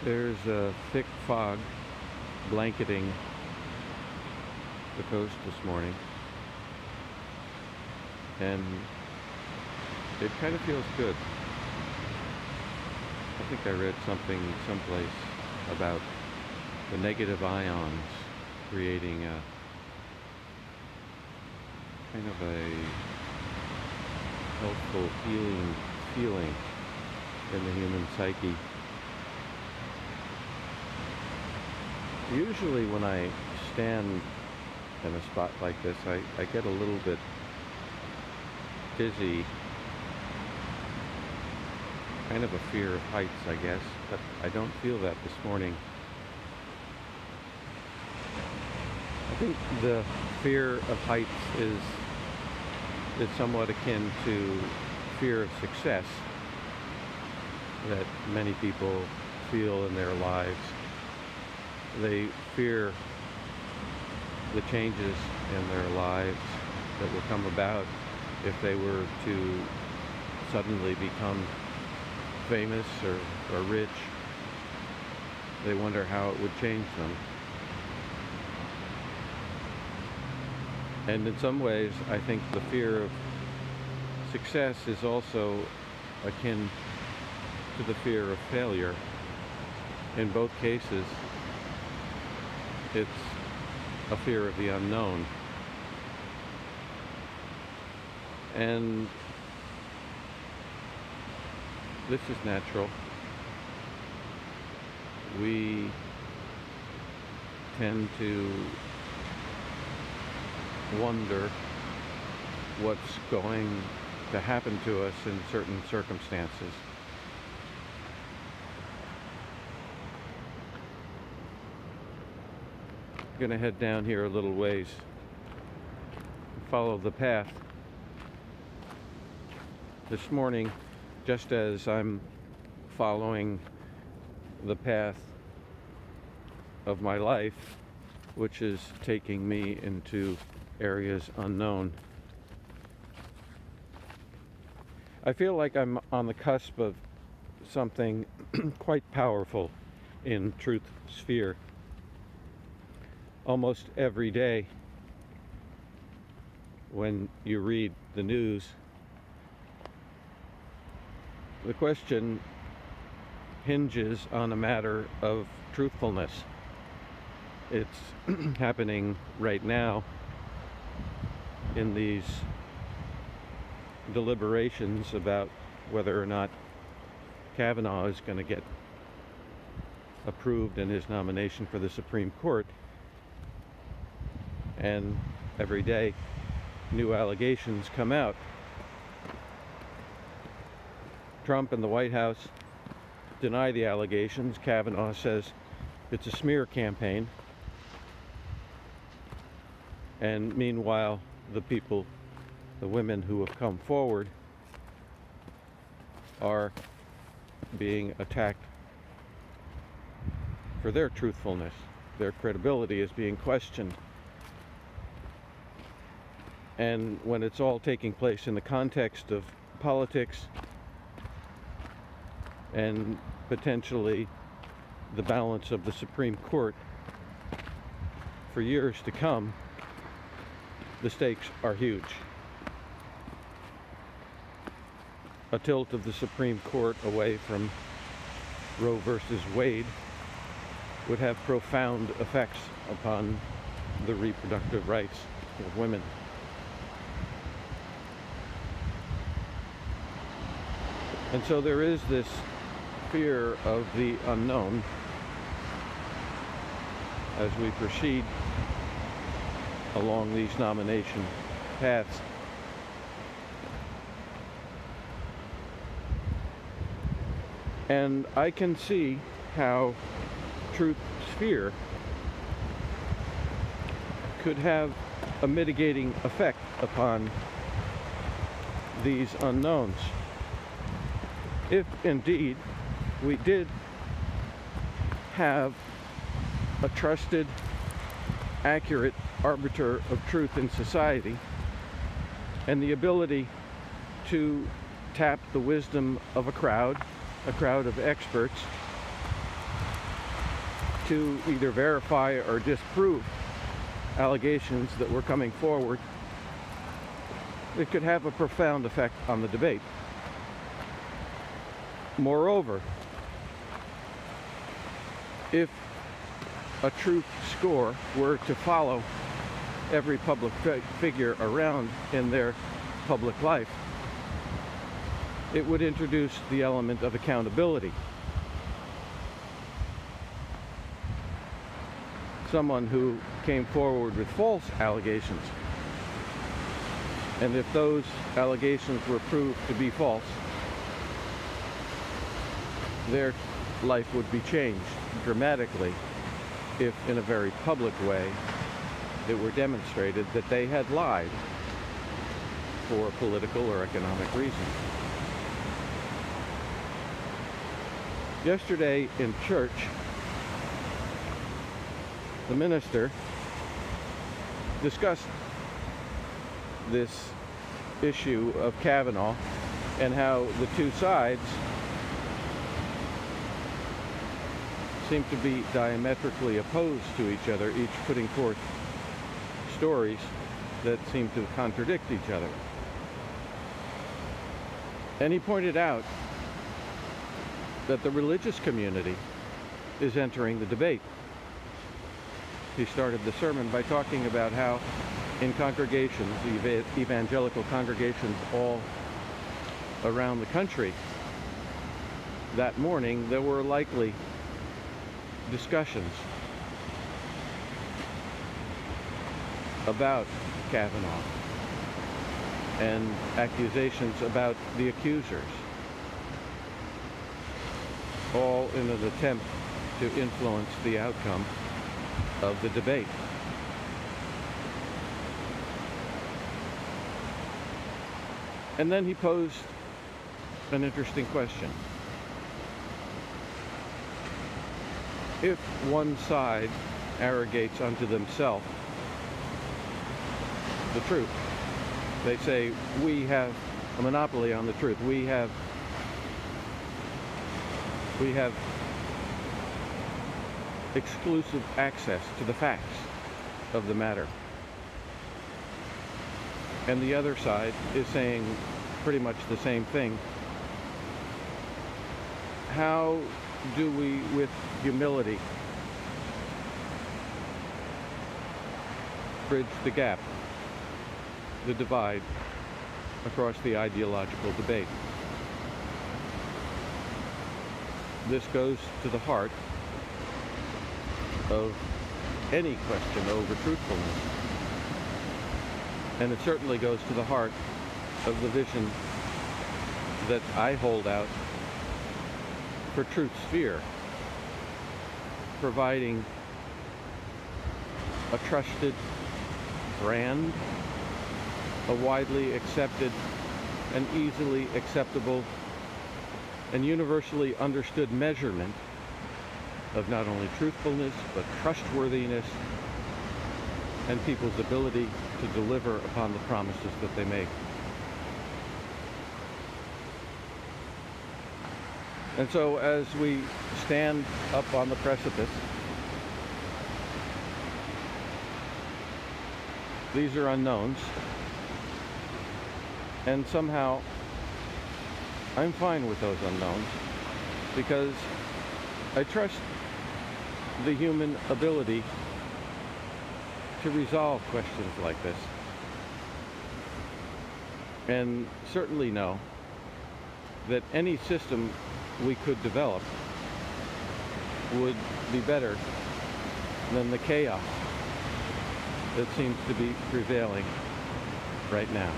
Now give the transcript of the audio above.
There's a thick fog blanketing the coast this morning, and it kind of feels good. I think I read something someplace about the negative ions creating a kind of a healthful, healing feeling in the human psyche. Usually when I stand in a spot like this, I get a little bit dizzy, kind of a fear of heights, I guess, but I don't feel that this morning. I think the fear of heights is somewhat akin to fear of success that many people feel in their lives. They fear the changes in their lives that will come about if they were to suddenly become famous or rich. They wonder how it would change them. And in some ways, I think the fear of success is also akin to the fear of failure. In both cases, it's a fear of the unknown. And this is natural. We tend to wonder what's going to happen to us in certain circumstances. I'm going to head down here a little ways, follow the path. This morning, just as I'm following the path of my life, which is taking me into areas unknown, I feel like I'm on the cusp of something quite powerful in truth sphere. Almost every day when you read the news, the question hinges on a matter of truthfulness. It's happening right now in these deliberations about whether or not Kavanaugh is going to get approved in his nomination for the Supreme Court. And every day, new allegations come out. Trump and the White House deny the allegations. Kavanaugh says it's a smear campaign. And meanwhile, the women who have come forward are being attacked for their truthfulness. Their credibility is being questioned. And when it's all taking place in the context of politics and potentially the balance of the Supreme Court for years to come, the stakes are huge. A tilt of the Supreme Court away from Roe versus Wade would have profound effects upon the reproductive rights of women. And so there is this fear of the unknown as we proceed along these nomination paths. And I can see how truth sphere could have a mitigating effect upon these unknowns. If indeed we did have a trusted, accurate arbiter of truth in society and the ability to tap the wisdom of a crowd of experts to either verify or disprove allegations that were coming forward, it could have a profound effect on the debate. Moreover, if a truth score were to follow every public figure around in their public life, it would introduce the element of accountability. Someone who came forward with false allegations, and if those allegations were proved to be false, their life would be changed dramatically if, in a very public way, it were demonstrated that they had lied for political or economic reasons. Yesterday in church, the minister discussed this issue of Kavanaugh and how the two sides seem to be diametrically opposed to each other, each putting forth stories that seem to contradict each other. And he pointed out that the religious community is entering the debate. He started the sermon by talking about how in congregations, evangelical congregations all around the country, that morning there were likely discussions about Kavanaugh and accusations about the accusers, all in an attempt to influence the outcome of the debate. And then he posed an interesting question. If one side arrogates unto themselves the truth, they say, we have a monopoly on the truth. We have exclusive access to the facts of the matter. And the other side is saying pretty much the same thing. How do we, with humility, bridge the gap, the divide across the ideological debate? This goes to the heart of any question over truthfulness. And it certainly goes to the heart of the vision that I hold out for Truth Sphere, providing a trusted brand, a widely accepted and easily acceptable and universally understood measurement of not only truthfulness, but trustworthiness and people's ability to deliver upon the promises that they make. And so as we stand up on the precipice, these are unknowns, and somehow I'm fine with those unknowns because I trust the human ability to resolve questions like this, and certainly know that any system we could develop would be better than the chaos that seems to be prevailing right now.